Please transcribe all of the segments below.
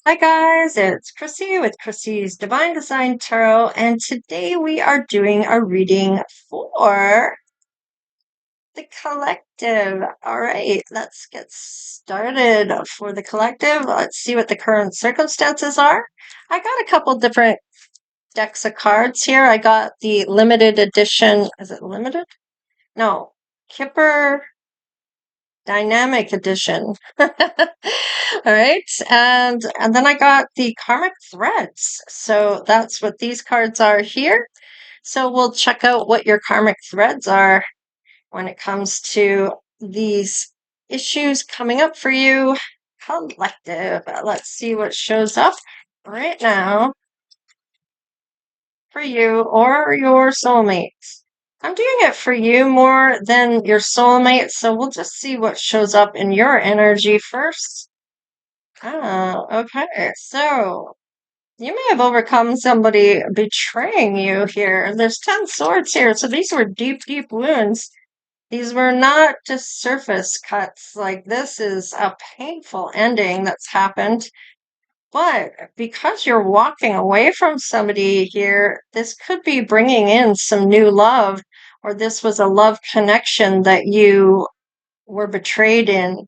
Hi guys, it's Chrissy with Chrissy's Divine Design Tarot, and today we are doing a reading for the collective. All right, let's get started for the collective. Let's see what the current circumstances are. I got a couple different decks of cards here. I got the limited edition. Is it limited? No, Kipper Dynamic Edition. All right. And then I got the Karmic Threads. So that's what these cards are here. So we'll check out what your karmic threads are when it comes to these issues coming up for you. Collective. Let's see what shows up right now for you or your soulmates. I'm doing it for you more than your soulmate, so we'll just see what shows up in your energy first. Oh, okay. So you may have overcome somebody betraying you here. There's 10 swords here, so these were deep, deep wounds. These were not just surface cuts. Like, this is a painful ending that's happened. But because you're walking away from somebody here, this could be bringing in some new love, or this was a love connection that you were betrayed in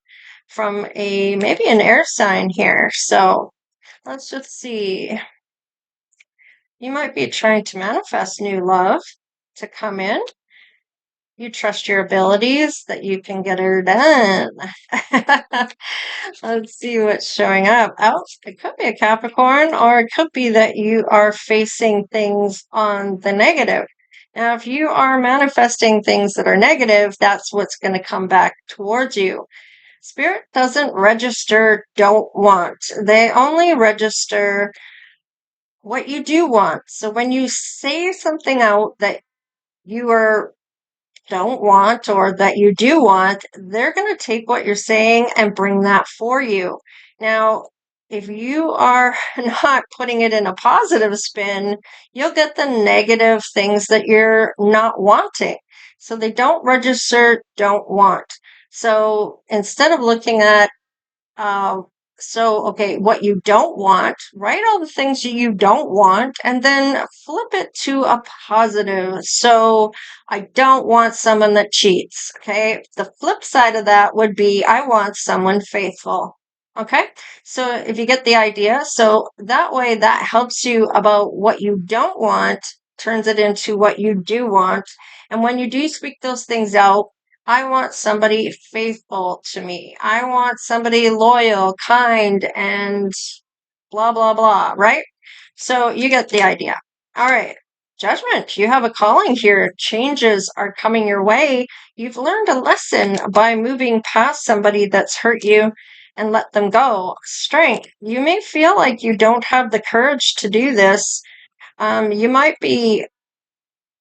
from maybe an air sign here. So let's just see. You might be trying to manifest new love to come in. You trust your abilities that you can get her done. Let's see what's showing up. Oh, it could be a Capricorn, or it could be that you are facing things on the negative. Now, if you are manifesting things that are negative, that's what's going to come back towards you. Spirit doesn't register don't want. They only register what you do want. So when you say something out that you don't want or that you do want, they're going to take what you're saying and bring that for you. Now, if you are not putting it in a positive spin, you'll get the negative things that you're not wanting. So they don't register don't want. So instead of looking at okay, what you don't want, write all the things you don't want, and then flip it to a positive. So I don't want someone that cheats. Okay. The flip side of that would be I want someone faithful. Okay. So if you get the idea, so that way that helps you about what you don't want, turns it into what you do want. And when you do speak those things out, I want somebody faithful to me. I want somebody loyal, kind, and blah, blah, blah, right? So you get the idea. All right. Judgment. You have a calling here. Changes are coming your way. You've learned a lesson by moving past somebody that's hurt you and let them go. Strength. You may feel like you don't have the courage to do this. You might be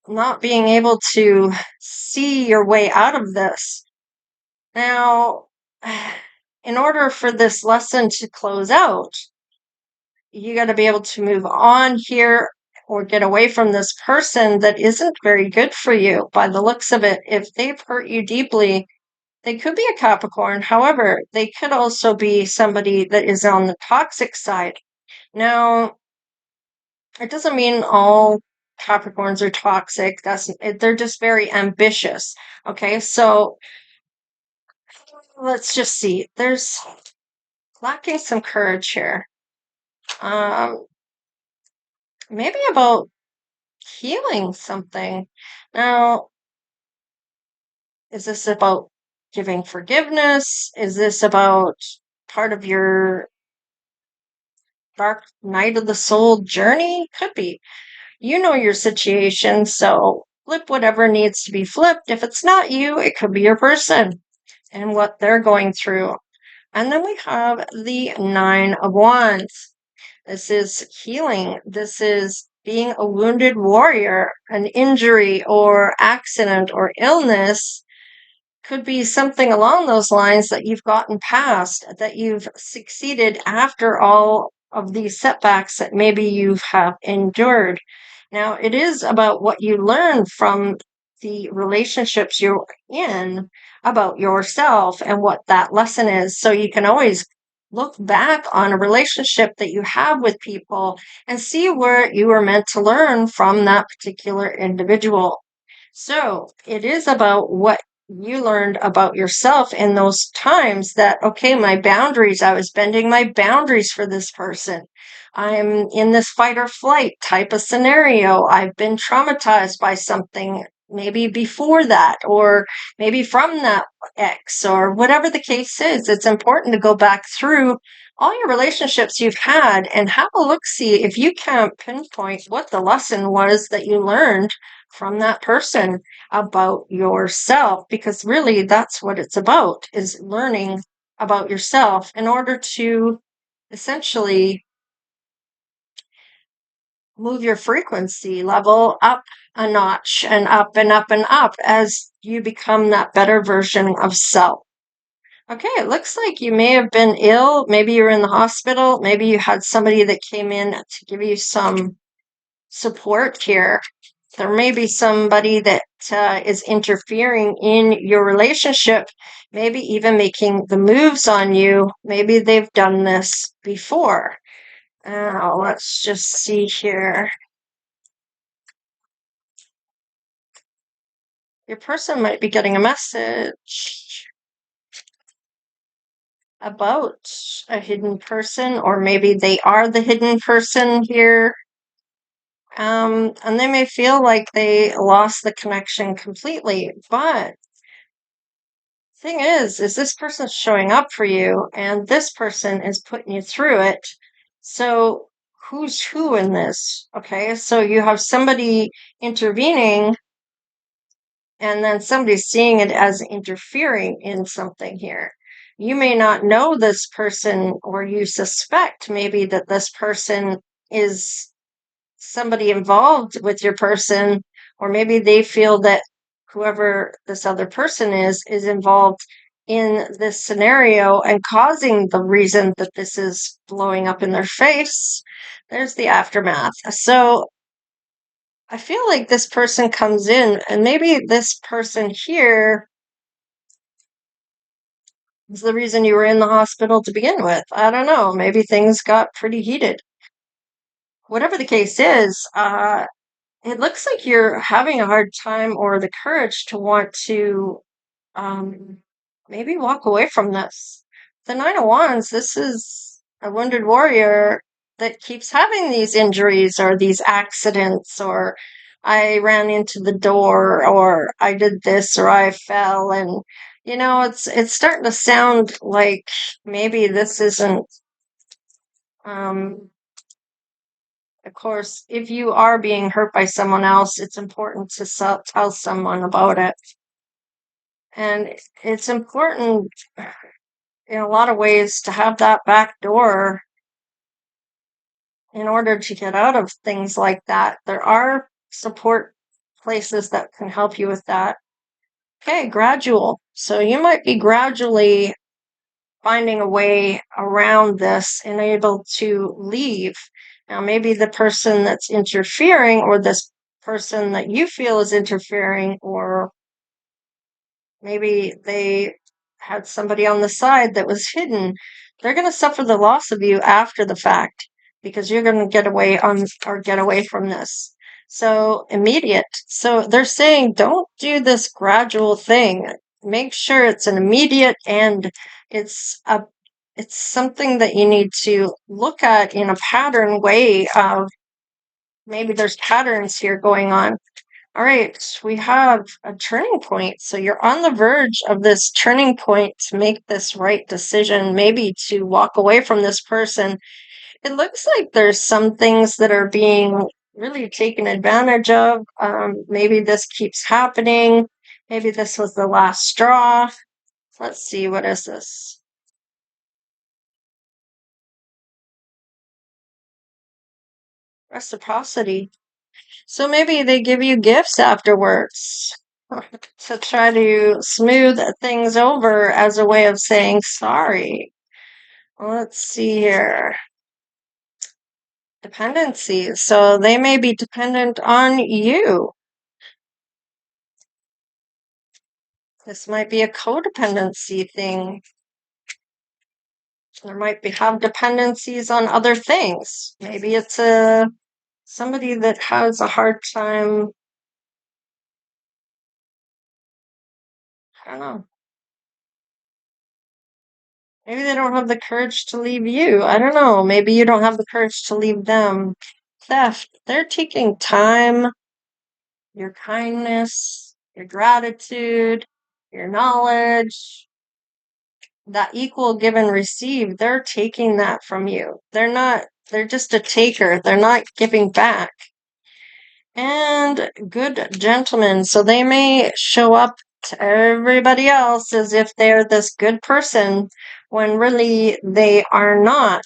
not being able to see your way out of this. Now, in order for this lesson to close out, you got to be able to move on here or get away from this person that isn't very good for you by the looks of it. If they've hurt you deeply, they could be a Capricorn. However, they could also be somebody that is on the toxic side. Now, it doesn't mean all Capricorns are toxic. They're just very ambitious. Okay, so let's just see. There's lacking some courage here. Maybe about healing something. Now, is this about giving forgiveness? Is this about part of your dark night of the soul journey? Could be. You know your situation, so flip whatever needs to be flipped. If it's not you, it could be your person and what they're going through. And then we have the Nine of Wands. This is healing. This is being a wounded warrior. An injury or accident or illness could be something along those lines that you've gotten past, that you've succeeded after all of these setbacks that maybe you have endured. Now, it is about what you learn from the relationships you're in about yourself and what that lesson is. So you can always look back on a relationship that you have with people and see where you were meant to learn from that particular individual. So it is about what you learned about yourself in those times that, okay, my boundaries, I was bending my boundaries for this person. I'm in this fight or flight type of scenario. I've been traumatized by something maybe before that, or maybe from that ex, or whatever the case is. It's important to go back through all your relationships you've had and have a look, see if you can't pinpoint what the lesson was that you learned from that person about yourself, because really that's what it's about, is learning about yourself in order to essentially move your frequency level up a notch and up and up and up as you become that better version of self. Okay, it looks like you may have been ill. Maybe you were in the hospital. Maybe you had somebody that came in to give you some support here. There may be somebody that is interfering in your relationship, maybe even making the moves on you. Maybe they've done this before. Now, let's just see here. Your person might be getting a message about a hidden person, or maybe they are the hidden person here. And they may feel like they lost the connection completely, but thing is this person's showing up for you and this person is putting you through it. So who's who in this? Okay, so you have somebody intervening and then somebody seeing it as interfering in something here. You may not know this person, or you suspect maybe that this person is somebody involved with your person, or maybe they feel that whoever this other person is involved in this scenario and causing the reason that this is blowing up in their face. There's the aftermath. So I feel like this person comes in, and maybe this person here is the reason you were in the hospital to begin with. I don't know. Maybe things got pretty heated. Whatever the case is, it looks like you're having a hard time or the courage to want to um, maybe walk away from this. The Nine of Wands, this is a wounded warrior that keeps having these injuries or these accidents, or I ran into the door, or I did this, or I fell. And, it's starting to sound like maybe this isn't um, of course, if you are being hurt by someone else, it's important to tell someone about it. And it's important in a lot of ways to have that back door in order to get out of things like that. There are support places that can help you with that. Okay, gradual. So you might be gradually finding a way around this and able to leave. Now, maybe the person that's interfering, or this person that you feel is interfering, or maybe they had somebody on the side that was hidden, they're going to suffer the loss of you after the fact, because you're going to get away from this. So immediate. So they're saying, don't do this gradual thing. Make sure it's an immediate end. It's something that you need to look at in a pattern way of, maybe there's patterns here going on. All right, we have a turning point. So you're on the verge of this turning point to make this right decision, maybe to walk away from this person. It looks like there's some things that are being really taken advantage of. Maybe this keeps happening. Maybe this was the last straw. Let's see, what is this? Reciprocity. So maybe they give you gifts afterwards to try to smooth things over as a way of saying sorry. Let's see here. Dependency. So they may be dependent on you. This might be a codependency thing. There might be have dependencies on other things. Maybe it's somebody that has a hard time. I don't know. Maybe they don't have the courage to leave you. I don't know. Maybe you don't have the courage to leave them. Theft. They're taking time, your kindness, your gratitude, your knowledge, that equal give and receive. They're taking that from you. They're just a taker. They're not giving back. And good gentlemen. So they may show up to everybody else as if they're this good person when really they are not.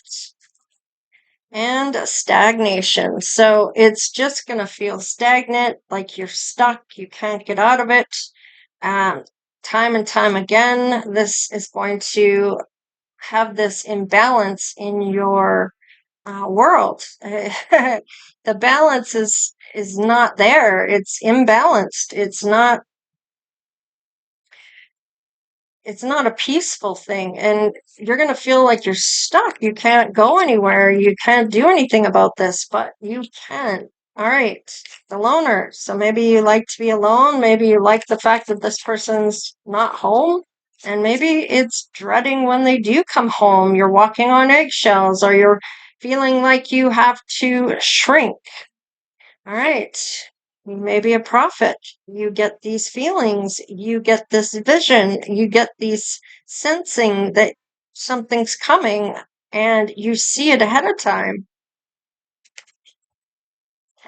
And stagnation. So it's just going to feel stagnant, like you're stuck, you can't get out of it. Um, Time and time again, this is going to have this imbalance in your world. The balance is not there. It's imbalanced. It's not a peaceful thing, and you're going to feel like you're stuck. You can't go anywhere. You can't do anything about this, but you can. All right, the loner. So maybe you like to be alone. Maybe you like the fact that this person's not home. And maybe it's dreading when they do come home. You're walking on eggshells, or you're feeling like you have to shrink. All right. You may be a prophet. You get these feelings. You get this vision. You get these sensing that something's coming, and you see it ahead of time.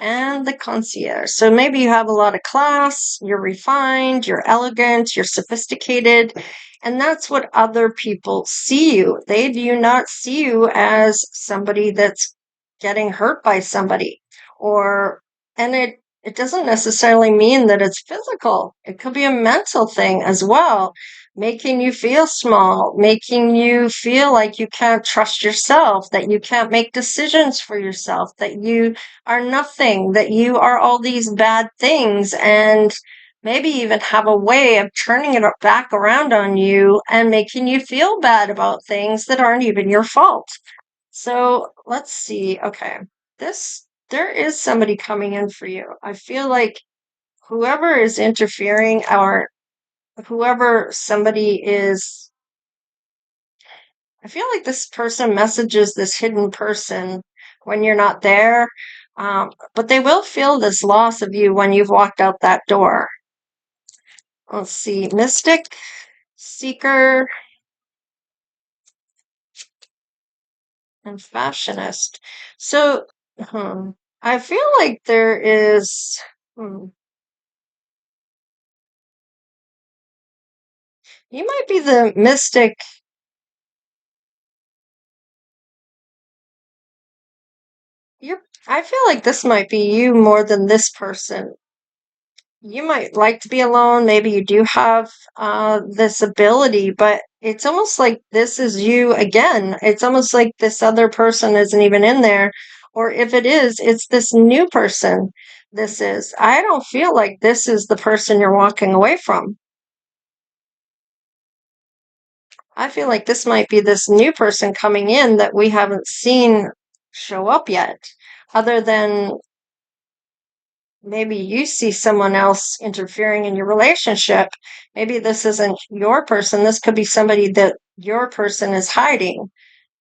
And the concierge. So maybe you have a lot of class, you're refined, you're elegant, you're sophisticated, and that's what other people see you. They do not see you as somebody that's getting hurt by somebody, and it doesn't necessarily mean that it's physical. It could be a mental thing as well, making you feel small, making you feel like you can't trust yourself, that you can't make decisions for yourself, that you are nothing, that you are all these bad things, and maybe even have a way of turning it back around on you and making you feel bad about things that aren't even your fault. So let's see. Okay. There is somebody coming in for you. I feel like whoever is interfering, or whoever somebody is, I feel like this person messages this hidden person when you're not there. But they will feel this loss of you when you've walked out that door. Let's see. Mystic, seeker, and fashionist. So I feel like there is. You might be the mystic. I feel like this might be you more than this person. You might like to be alone. Maybe you do have this ability, but it's almost like this is you again. It's almost like this other person isn't even in there. Or if it is, it's this new person. This is. I don't feel like this is the person you're walking away from. I feel like this might be this new person coming in that we haven't seen show up yet, other than maybe you see someone else interfering in your relationship. Maybe this isn't your person. This could be somebody that your person is hiding,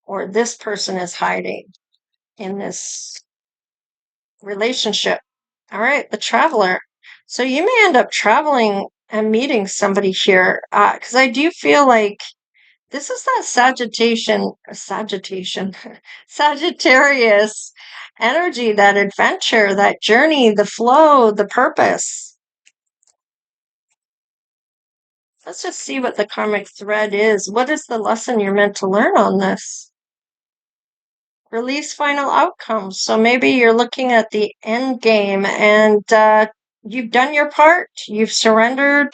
or this person is hiding in this relationship. All right, the traveler. So you may end up traveling and meeting somebody here, because I do feel like this is that Sagittarius energy, that adventure, that journey, the flow, the purpose. Let's just see what the karmic thread is. What is the lesson you're meant to learn on this? Release final outcomes. So maybe you're looking at the end game, and you've done your part. You've surrendered.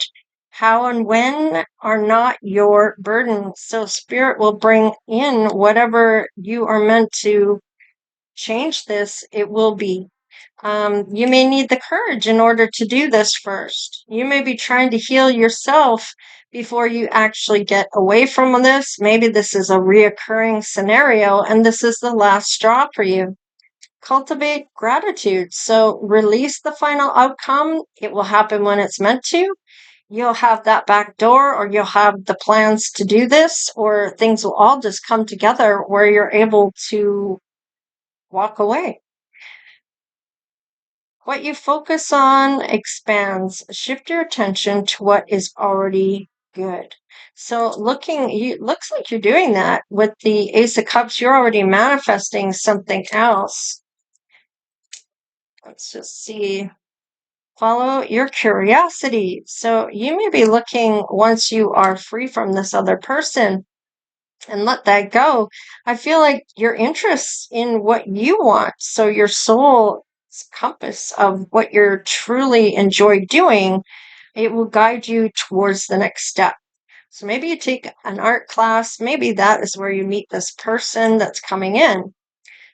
How and when are not your burden. So spirit will bring in whatever you are meant to change this. It will be. You may need the courage in order to do this first. You may be trying to heal yourself before you actually get away from this. Maybe this is a reoccurring scenario and this is the last straw for you. Cultivate gratitude. So release the final outcome. It will happen when it's meant to. You'll have that back door, or you'll have the plans to do this, or things will all just come together where you're able to walk away. What you focus on expands. Shift your attention to what is already good. So looks like you're doing that with the Ace of Cups. You're already manifesting something else. Let's just see. Follow your curiosity. So you may be looking, once you are free from this other person and let that go, I feel like your interest in what you want. So your soul's compass of what you're truly enjoy doing, it will guide you towards the next step. So maybe you take an art class. Maybe that is where you meet this person that's coming in.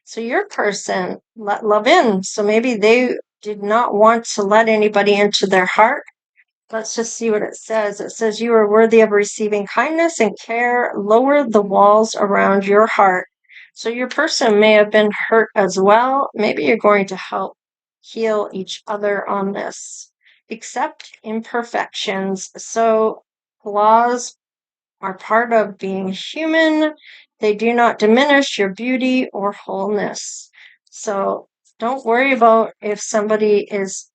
So your person let love in. So maybe they did not want to let anybody into their heart. Let's just see what it says. It says you are worthy of receiving kindness and care. Lower the walls around your heart. So your person may have been hurt as well. Maybe you're going to help heal each other on this. Accept imperfections. So flaws are part of being human. They do not diminish your beauty or wholeness. So don't worry about if somebody is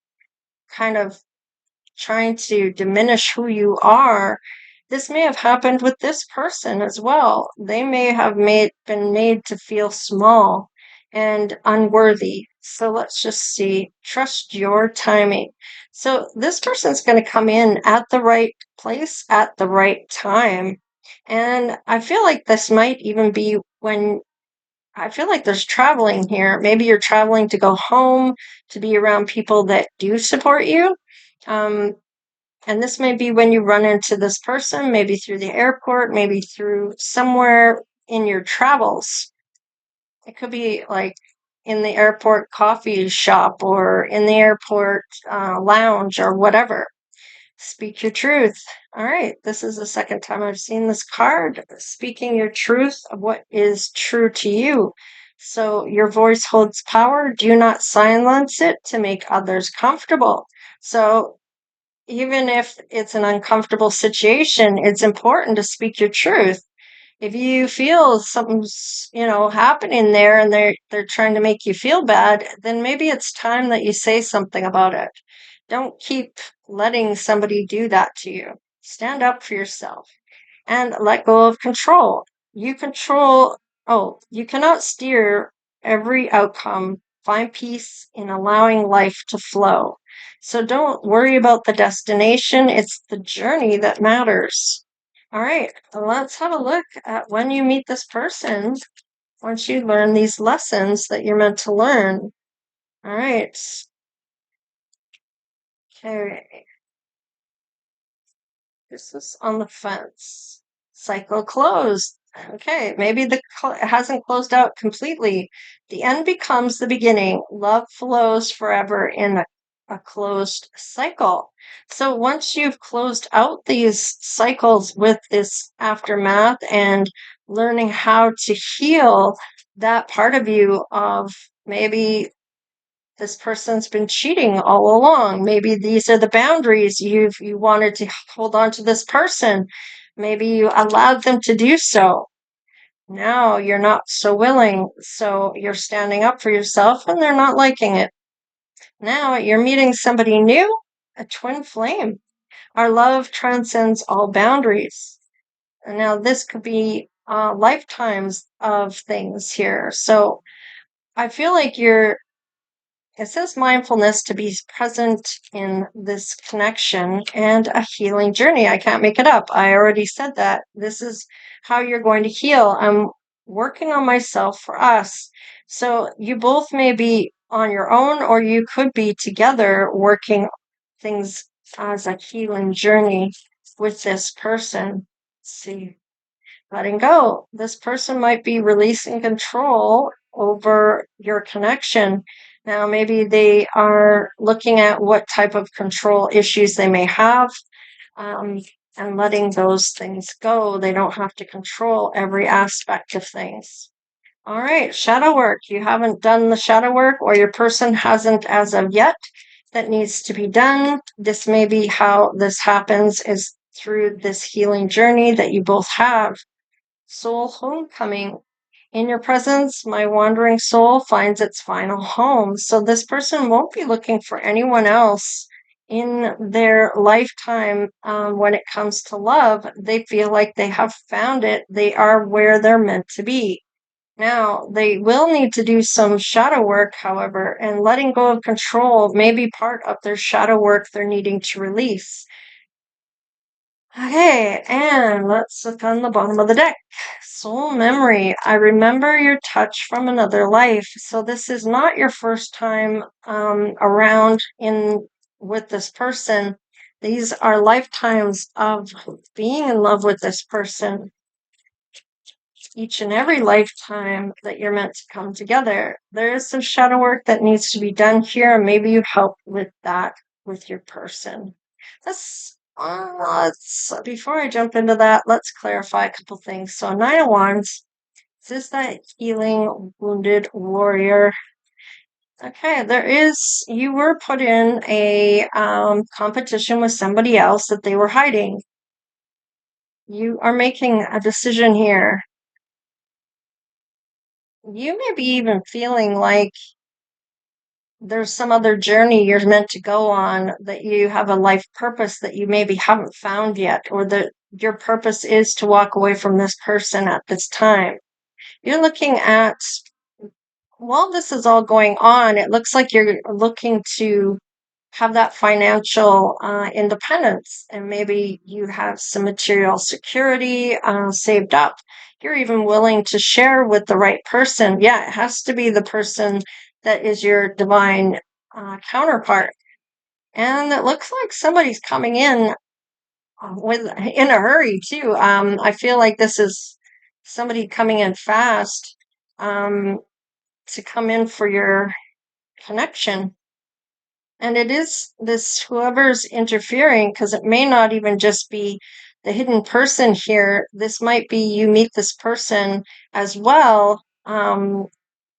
kind of trying to diminish who you are. This may have happened with this person as well. They may have been made to feel small and unworthy. So let's just see. Trust your timing. So this person's going to come in at the right place at the right time. And I feel like this might even be when I feel like there's traveling here. Maybe you're traveling to go home, to be around people that do support you. Um, and this may be when you run into this person, maybe through the airport, maybe through somewhere in your travels. It could be like in the airport coffee shop or in the airport lounge or whatever. Speak your truth. All right, this is the second time I've seen this card. Speaking your truth of what is true to you. So your voice holds power. Do not silence it to make others comfortable. So even if it's an uncomfortable situation, it's important to speak your truth. If you feel something's, happening there and they're trying to make you feel bad, then maybe it's time that you say something about it. Don't keep letting somebody do that to you. Stand up for yourself and let go of control. You cannot steer every outcome. Find peace in allowing life to flow. So don't worry about the destination. It's the journey that matters. All right, let's have a look at when you meet this person, once you learn these lessons that you're meant to learn. All right. Okay. This is on the fence. Cycle closed. Okay, maybe it hasn't closed out completely. The end becomes the beginning. Love flows forever in a closed cycle. So once you've closed out these cycles with this aftermath and learning how to heal that part of you of maybe this person's been cheating all along. Maybe these are the boundaries you wanted to hold on to this person. Maybe you allowed them to do so. Now you're not so willing. So you're standing up for yourself and they're not liking it. Now you're meeting somebody new, a twin flame. Our love transcends all boundaries. And now this could be lifetimes of things here. So I feel like it says mindfulness to be present in this connection and a healing journey. I can't make it up. I already said that. This is how you're going to heal. I'm working on myself for us. So you both may be on your own, or you could be together working things as a healing journey with this person. Let's see. Letting go. This person might be releasing control over your connection. Now, maybe they are looking at what type of control issues they may have, um, and letting those things go. They don't have to control every aspect of things. All right, shadow work. You haven't done the shadow work, or your person hasn't as of yet. That needs to be done. This may be how this happens, is through this healing journey that you both have. Soul homecoming. In your presence, my wandering soul finds its final home. So this person won't be looking for anyone else in their lifetime. When it comes to love, they feel like they have found it. They are where they're meant to be. Now, they will need to do some shadow work, however, and letting go of control may be part of their shadow work they're needing to release. Okay, and let's look on the bottom of the deck. Soul memory. I remember your touch from another life. So this is not your first time around in with this person. These are lifetimes of being in love with this person. Each and every lifetime that you're meant to come together. There is some shadow work that needs to be done here, and maybe you help with that with your person. Let's before I jump into that, let's clarify a couple things. So, Nine of Wands, is this that healing wounded warrior? Okay, you were put in a competition with somebody else that they were hiding. You are making a decision here. You may be even feeling like there's some other journey you're meant to go on, that you have a life purpose that you maybe haven't found yet, or that your purpose is to walk away from this person at this time. You're looking at, while this is all going on, it looks like you're looking to have that financial independence, and maybe you have some material security saved up. You're even willing to share with the right person. Yeah, it has to be the person that is your divine counterpart. And it looks like somebody's coming in in a hurry too. I feel like this is somebody coming in fast to come in for your connection. And it is this whoever's interfering, because it may not even just be the hidden person here. This might be you meet this person as well.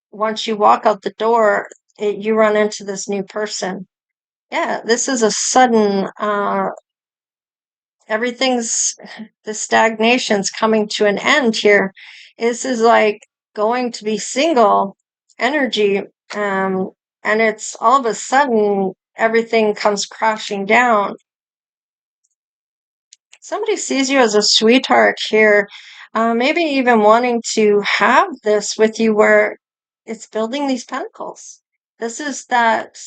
Once you walk out the door, you run into this new person. Yeah, this is a sudden, the stagnation's coming to an end here. This is like going to be single energy. And it's all of a sudden everything comes crashing down. Somebody sees you as a sweetheart here, maybe even wanting to have this with you, where it's building these pentacles. This is that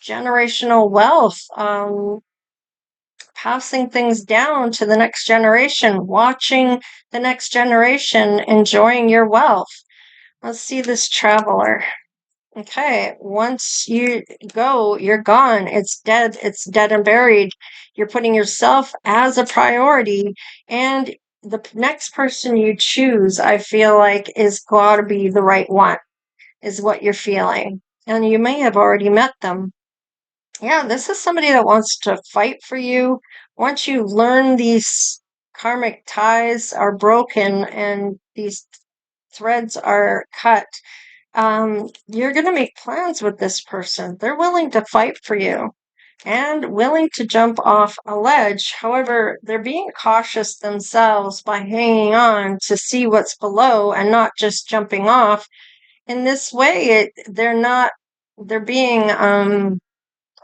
generational wealth, passing things down to the next generation, watching the next generation enjoying your wealth. Let's see this traveler. Okay, once you go, you're gone. It's dead. It's dead and buried. You're putting yourself as a priority, and the next person you choose, I feel like, is got to be the right one, is what you're feeling. And you may have already met them. Yeah, this is somebody that wants to fight for you. Once you learn these karmic ties are broken and these threads are cut, you're going to make plans with this person. They're willing to fight for you and willing to jump off a ledge. However, they're being cautious themselves by hanging on to see what's below and not just jumping off. In this way, they're being, I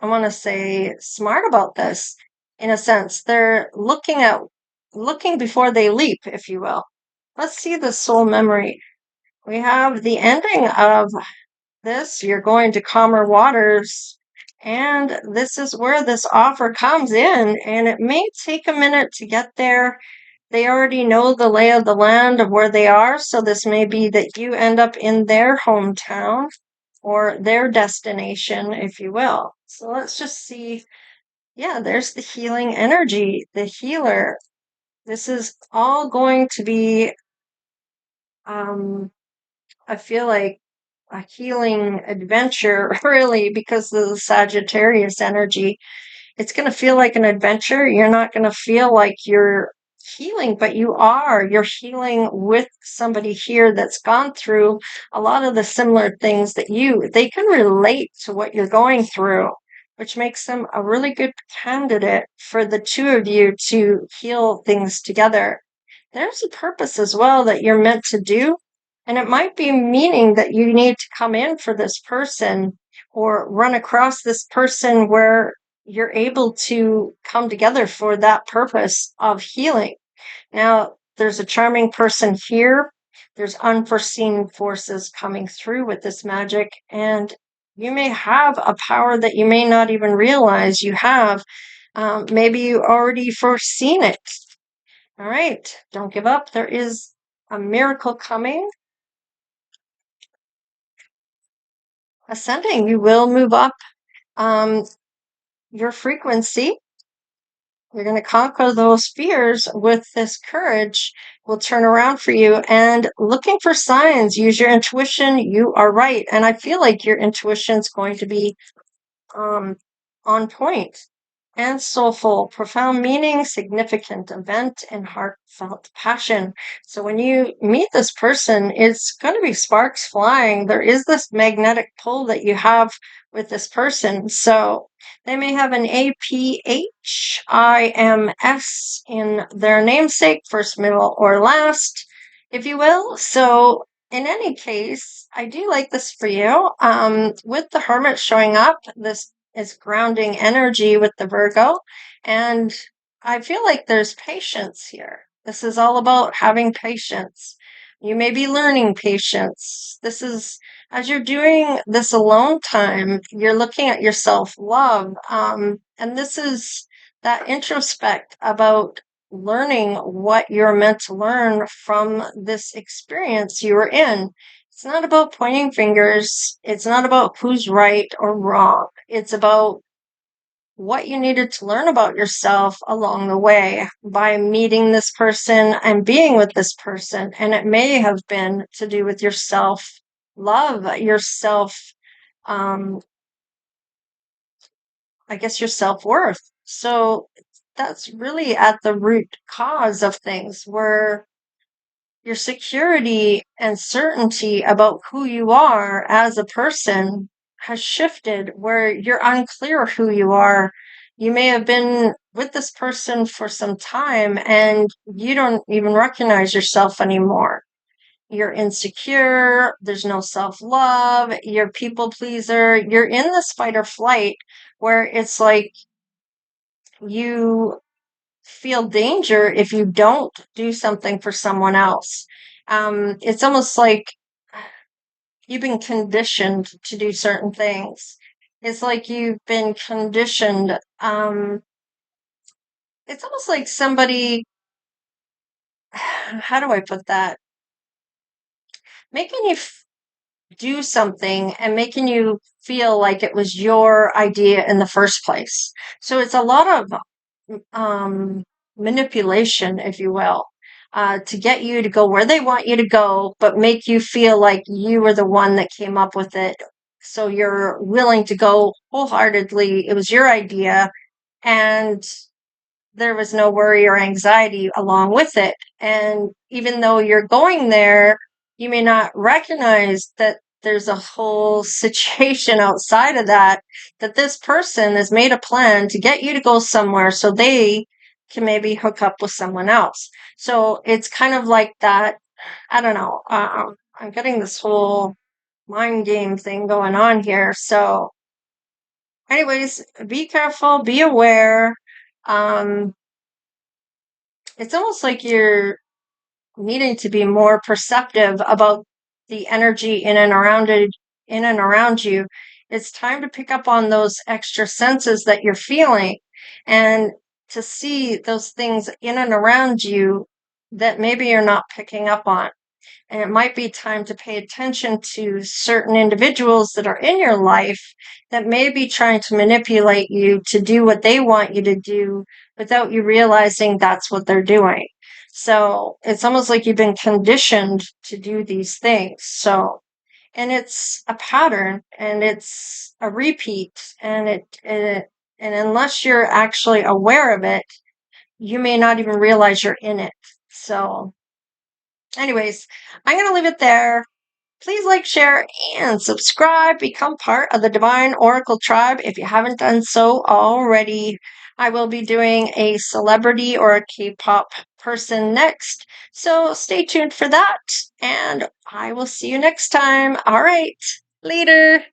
want to say, smart about this in a sense. They're looking before they leap, if you will. Let's see the soul memory. We have the ending of this. You're going to calmer waters, and this is where this offer comes in, and it may take a minute to get there. They already know the lay of the land of where they are, so this may be that you end up in their hometown or their destination, if you will. So let's just see. Yeah, there's the healing energy, the healer. This is all going to be, I feel like, a healing adventure, really, because of the Sagittarius energy. It's going to feel like an adventure. You're not going to feel like you're healing, but you are. You're healing with somebody here that's gone through a lot of the similar things that they can relate to what you're going through, which makes them a really good candidate for the two of you to heal things together. There's a purpose as well that you're meant to do. And it might be meaning that you need to come in for this person or run across this person where you're able to come together for that purpose of healing. Now, there's a charming person here. There's unforeseen forces coming through with this magic, and you may have a power that you may not even realize you have. Maybe you already foreseen it. All right, don't give up. There is a miracle coming. Ascending, you will move up your frequency. You're going to conquer those fears with this courage. Will turn around for you. And looking for signs, use your intuition. You are right. And I feel like your intuition is going to be on point and soulful, profound meaning, significant event, and heartfelt passion. So when you meet this person, it's going to be sparks flying. There is this magnetic pull that you have with this person. So they may have an APHIMS in their namesake, first, middle, or last, if you will. So in any case, I do like this for you. With the Hermit showing up, this is grounding energy with the Virgo. And I feel like there's patience here. This is all about having patience. You may be learning patience. This is, as you're doing this alone time, you're looking at your self-love. And this is that introspect about learning what you're meant to learn from this experience you were in. It's not about pointing fingers. It's not about who's right or wrong. It's about what you needed to learn about yourself along the way by meeting this person and being with this person. And it may have been to do with your self love, I guess your self worth. So that's really at the root cause of things where your security and certainty about who you are as a person has shifted, where you're unclear who you are. You may have been with this person for some time and you don't even recognize yourself anymore. You're insecure, there's no self-love, you're people pleaser, you're in this fight or flight where it's like you feel danger if you don't do something for someone else. It's almost like you've been conditioned to do certain things. It's like you've been conditioned. It's almost like somebody, how do I put that? Making you do something and making you feel like it was your idea in the first place. So it's a lot of manipulation, if you will, to get you to go where they want you to go, but make you feel like you were the one that came up with it. So you're willing to go wholeheartedly. It was your idea, and there was no worry or anxiety along with it. And even though you're going there, you may not recognize that there's a whole situation outside of that, that this person has made a plan to get you to go somewhere so they can maybe hook up with someone else. So it's kind of like that. I don't know. I'm getting this whole mind game thing going on here. So, anyways, be careful, be aware. Um, it's almost like you're needing to be more perceptive about the energy in and around you. It's time to pick up on those extra senses that you're feeling and to see those things in and around you that maybe you're not picking up on. And it might be time to pay attention to certain individuals that are in your life that may be trying to manipulate you to do what they want you to do without you realizing that's what they're doing. So it's almost like you've been conditioned to do these things. So and it's a pattern and it's a repeat, and and unless you're actually aware of it, you may not even realize you're in it. So anyways, I'm going to leave it there. Please like, share, and subscribe. Become part of the Divine Oracle tribe if you haven't done so already. I will be doing a celebrity or a K-pop person next, so stay tuned for that, and I will see you next time. All right, later.